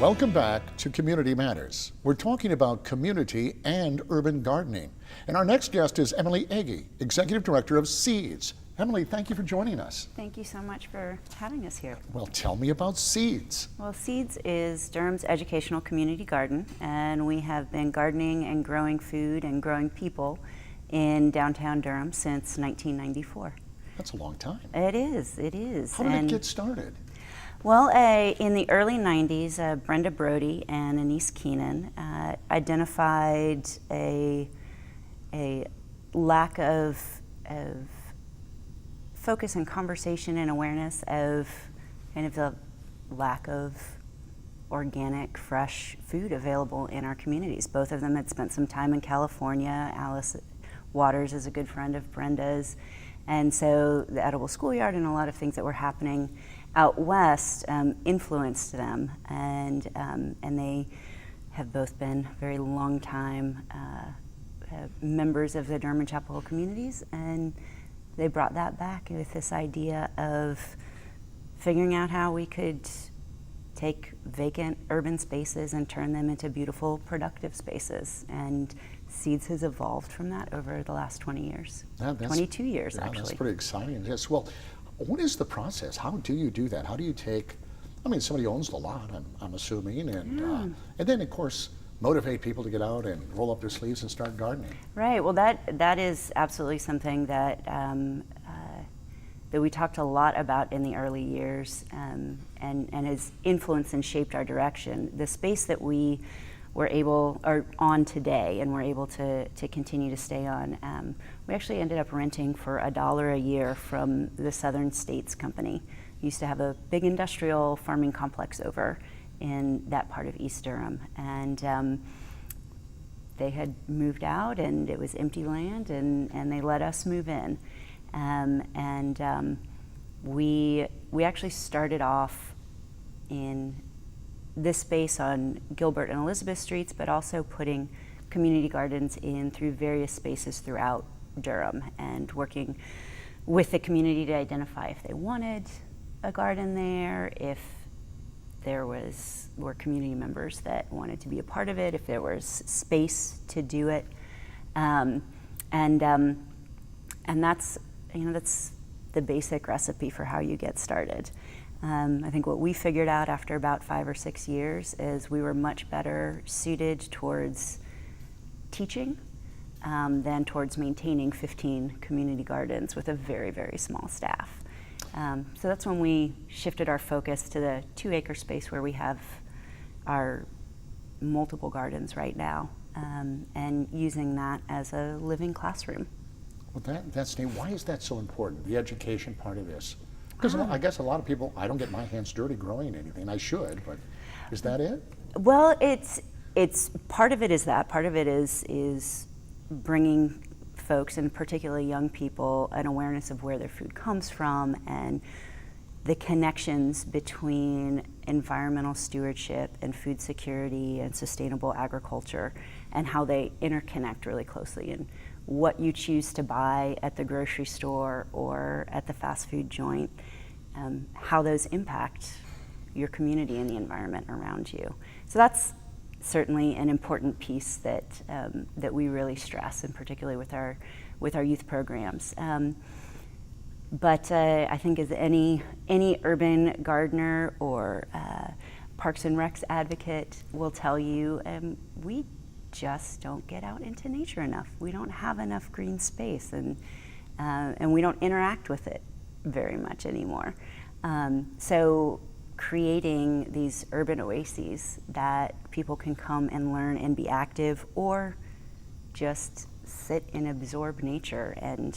Welcome back to Community Matters. We're talking about community and urban gardening. And our next guest is Emily Egge, Executive Director of Seeds. Emily, thank you for joining us. Thank you so much for having us here. Well, tell me about Seeds. Well, Seeds is Durham's educational community garden, and we have been gardening and growing food and growing people in downtown Durham since 1994. That's a long time. It is, it is. How did it get started? Well, in the early 90s, Brenda Brody and Anise Keenan identified a lack of focus and conversation and awareness of kind of the lack of organic, fresh food available in our communities. Both of them had spent some time in California. Alice Waters is a good friend of Brenda's. And so the Edible Schoolyard and a lot of things that were happening out west influenced them. And they have both been very long time members of the Durham and Chapel Hill communities. And they brought that back with this idea of figuring out how we could take vacant urban spaces and turn them into beautiful, productive spaces. And Seeds has evolved from that over the last 20 years, 22 years actually. That's pretty exciting. Yes. Well, what is the process? How do you do that? How do you take, I mean, somebody owns the lot, I'm assuming, and then of course, motivate people to get out and roll up their sleeves and start gardening. Right. Well, that is absolutely something that that we talked a lot about in the early years, and has influenced and shaped our direction. The space that we were on today, and we're able to continue to stay on. We actually ended up renting for $1 a year from the Southern States Company. We used to have a big industrial farming complex over in that part of East Durham, and they had moved out, and it was empty land, and they let us move in, we actually started off in this space on Gilbert and Elizabeth Streets, but also putting community gardens in through various spaces throughout Durham, and working with the community to identify if they wanted a garden there, if there were community members that wanted to be a part of it, if there was space to do it, and that's that's the basic recipe for how you get started. I think what we figured out after about 5 or 6 years is we were much better suited towards teaching than towards maintaining 15 community gardens with a very, very small staff. So that's when we shifted our focus to the 2-acre space where we have our multiple gardens right now, and using that as a living classroom. Well, that's neat. Why is that so important, the education part of this? Because I guess a lot of people, I don't get my hands dirty growing anything. I should, but is that it? Well, it's part of it is that. Part of it is bringing folks, and particularly young people, an awareness of where their food comes from and the connections between environmental stewardship and food security and sustainable agriculture, and how they interconnect really closely, and what you choose to buy at the grocery store or at the fast food joint, how those impact your community and the environment around you. So that's certainly an important piece that we really stress, and particularly with our youth programs. But I think as any urban gardener or Parks and Recs advocate will tell you, we just don't get out into nature enough. We don't have enough green space, and we don't interact with it very much anymore. So creating these urban oases that people can come and learn and be active, or just sit and absorb nature and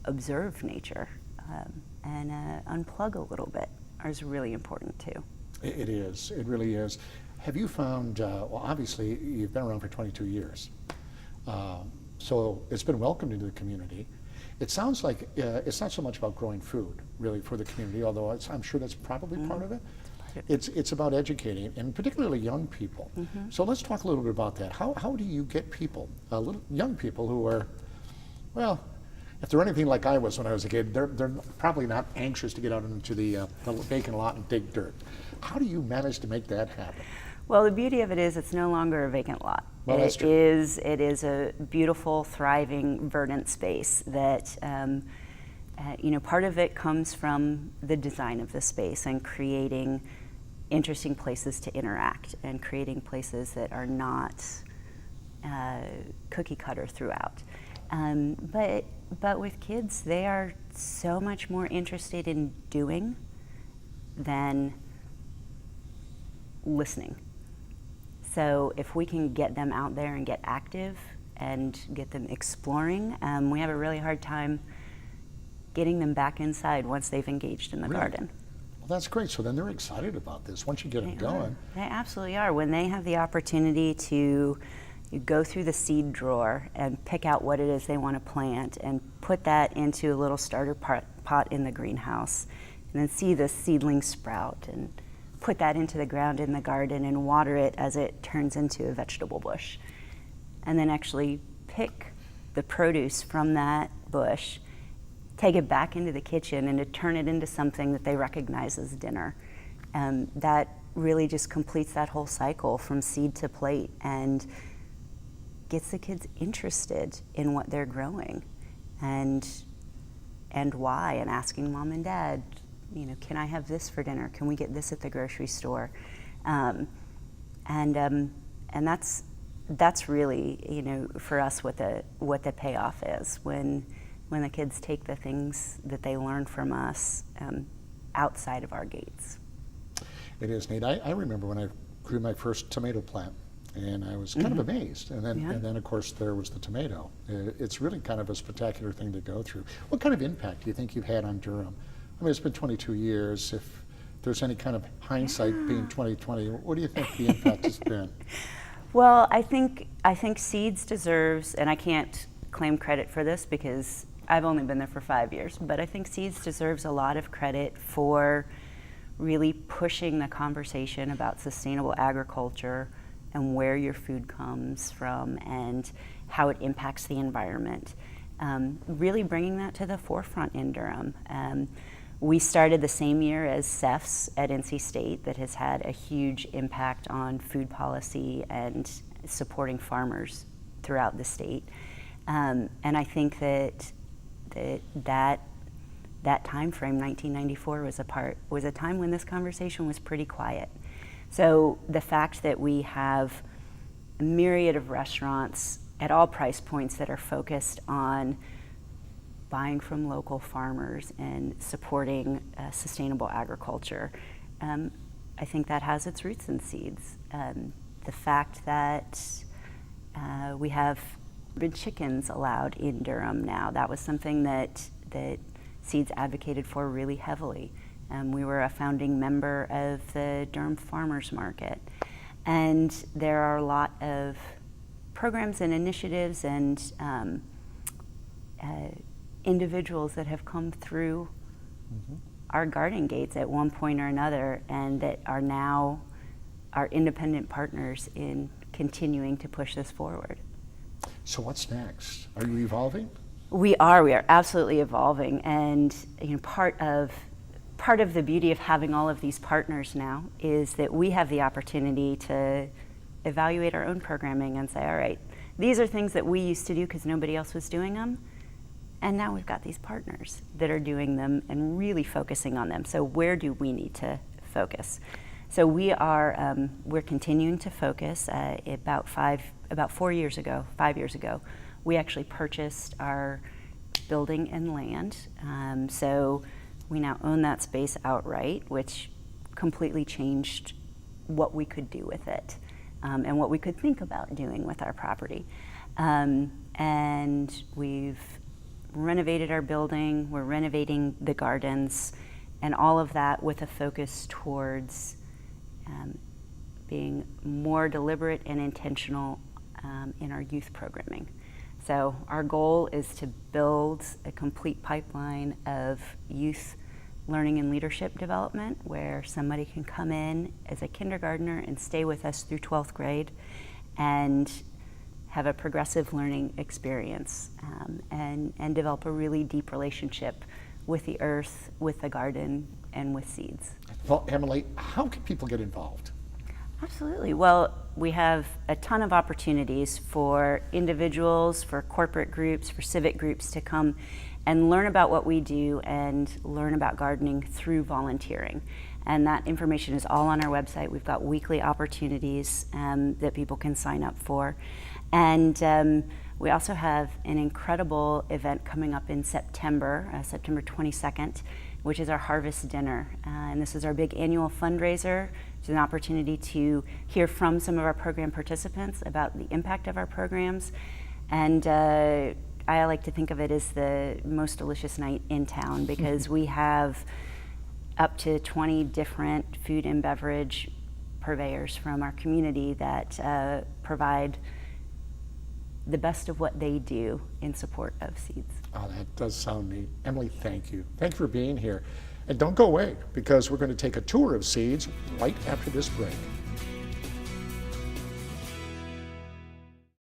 observe nature, and unplug a little bit is really important too. It is. It really is. Have you found, well, obviously you've been around for 22 years, so it's been welcomed into the community. It sounds like it's not so much about growing food, really, for the community, although I'm sure that's probably part of it. It's about educating, and particularly young people. So let's talk a little bit about that. How do you get people, young people who are, well, If they're anything like I was when I was a kid, they're probably not anxious to get out into the vacant lot and dig dirt. How do you manage to make that happen? Well, the beauty of it is it's no longer a vacant lot. Well, that's true. It is a beautiful, thriving, verdant space that, part of it comes from the design of the space and creating interesting places to interact and creating places that are not cookie cutter throughout. But with kids, they are so much more interested in doing than listening. So if we can get them out there and get active and get them exploring, we have a really hard time getting them back inside once they've engaged in the Really? garden. Well, that's great. So then they're excited about this once you get them They are. going. They absolutely are. When they have the opportunity to go through the seed drawer and pick out what it is they want to plant and put that into a little starter pot in the greenhouse, and then see the seedling sprout and put that into the ground in the garden and water it as it turns into a vegetable bush. And then actually pick the produce from that bush, take it back into the kitchen and to turn it into something that they recognize as dinner. That really just completes that whole cycle from seed to plate and gets the kids interested in what they're growing and why, and asking mom and dad, can I have this for dinner? Can we get this at the grocery store? And that's really, for us what the payoff is when the kids take the things that they learn from us outside of our gates. It is neat. I remember when I grew my first tomato plant, and I was kind of amazed. And then of course there was the tomato. It's really kind of a spectacular thing to go through. What kind of impact do you think you've had on Durham? I mean, it's been 22 years. If there's any kind of hindsight being 2020, what do you think the impact has been? Well, I think Seeds deserves, and I can't claim credit for this because I've only been there for 5 years, but I think Seeds deserves a lot of credit for really pushing the conversation about sustainable agriculture and where your food comes from and how it impacts the environment. Really bringing that to the forefront in Durham. We started the same year as CEFS at NC State, that has had a huge impact on food policy and supporting farmers throughout the state. And I think that time frame, 1994, was a time when this conversation was pretty quiet. So the fact that we have a myriad of restaurants at all price points that are focused on buying from local farmers and supporting sustainable agriculture, I think that has its roots in Seeds. The fact that we have chickens allowed in Durham now, that was something that Seeds advocated for really heavily. We were a founding member of the Durham Farmers Market. And there are a lot of programs and initiatives and individuals that have come through our garden gates at one point or another, and that are now our independent partners in continuing to push this forward. So what's next? Are you evolving? We are absolutely evolving, and part of the beauty of having all of these partners now is that we have the opportunity to evaluate our own programming and say, all right, these are things that we used to do because nobody else was doing them, and now we've got these partners that are doing them and really focusing on them. So where do we need to focus? So we're continuing to focus. About 5 years ago, we actually purchased our building and land. So we now own that space outright, which completely changed what we could do with it and what we could think about doing with our property. And we've renovated our building, we're renovating the gardens, and all of that with a focus towards being more deliberate and intentional in our youth programming. So our goal is to build a complete pipeline of youth learning and leadership development, where somebody can come in as a kindergartner and stay with us through 12th grade and have a progressive learning experience, and develop a really deep relationship with the earth, with the garden, and with seeds. Well, Emily, how can people get involved? Absolutely. Well, we have a ton of opportunities for individuals, for corporate groups, for civic groups to come and learn about what we do and learn about gardening through volunteering. And that information is all on our website. We've got weekly opportunities that people can sign up for. And we also have an incredible event coming up in September, September 22nd, which is our Harvest Dinner. And this is our big annual fundraiser. It's an opportunity to hear from some of our program participants about the impact of our programs. And I like to think of it as the most delicious night in town, because we have up to 20 different food and beverage purveyors from our community that provide the best of what they do in support of seeds. Oh, that does sound neat. Emily, thank you. Thank you for being here. And don't go away, because we're going to take a tour of seeds right after this break.